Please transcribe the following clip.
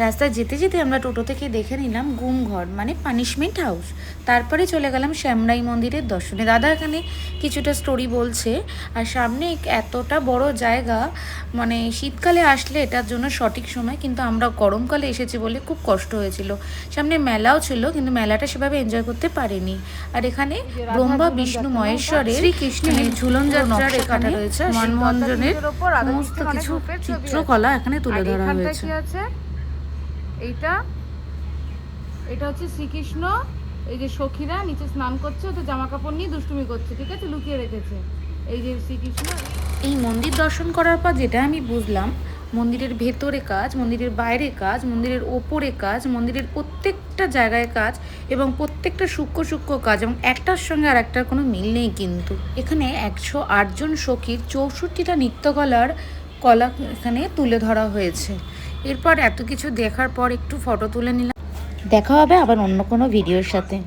রাস্তায় যেতে যেতে আমরা টোটো থেকে দেখে নিলাম গুমঘর মানে পানিশমেন্ট হাউস। তারপরে চলে গেলাম শ্যামরাই মন্দিরের দর্শনে। দাদা এখানে কিছুটা স্টোরি বলছে। আর সামনে এতটা বড় জায়গা, মানে শীতকালে আসলে এটার জন্য সঠিক সময়, কিন্তু আমরা গরমকালে এসেছি বলে খুব কষ্ট হয়েছিল। সামনে মেলাও ছিল কিন্তু মেলাটা সেভাবে এনজয় করতে পারিনি। আর এখানে ব্রহ্মা বিষ্ণু মহেশ্বরের শ্রীকৃষ্ণের ঝুলন যাত্রার এখানে রয়েছে, মনমোহনের সমস্ত কিছু চিত্রকলা এখানে তুলে ধরা হয়েছে। এটা হচ্ছে শ্রীকৃষ্ণ, এই যে সখীরা নিচে স্নান করছে, ওতে জামা কাপড় নিয়ে দুষ্টুমি করছে, ঠিক আছে, লুকিয়ে রেখেছে এই যে শ্রীকৃষ্ণ। এই মন্দির দর্শন করার পর যেটা আমি বুঝলাম, মন্দিরের ভেতরে কাজ, মন্দিরের বাইরে কাজ, মন্দিরের ওপরে কাজ, মন্দিরের প্রত্যেকটা জায়গায় কাজ এবং প্রত্যেকটা সূক্ষ্ম সূক্ষ্ম কাজ, এবং একটার সঙ্গে আর একটার কোনো মিল নেই। কিন্তু এখানে 108 জন সখীর 64টা নৃত্যকলার কলা এখানে তুলে ধরা হয়েছে। এরপর এত কিছু দেখার পর একটু ফটো তুলে নিলাম। দেখা হবে আবার অন্য কোনো ভিডিওর সাথে।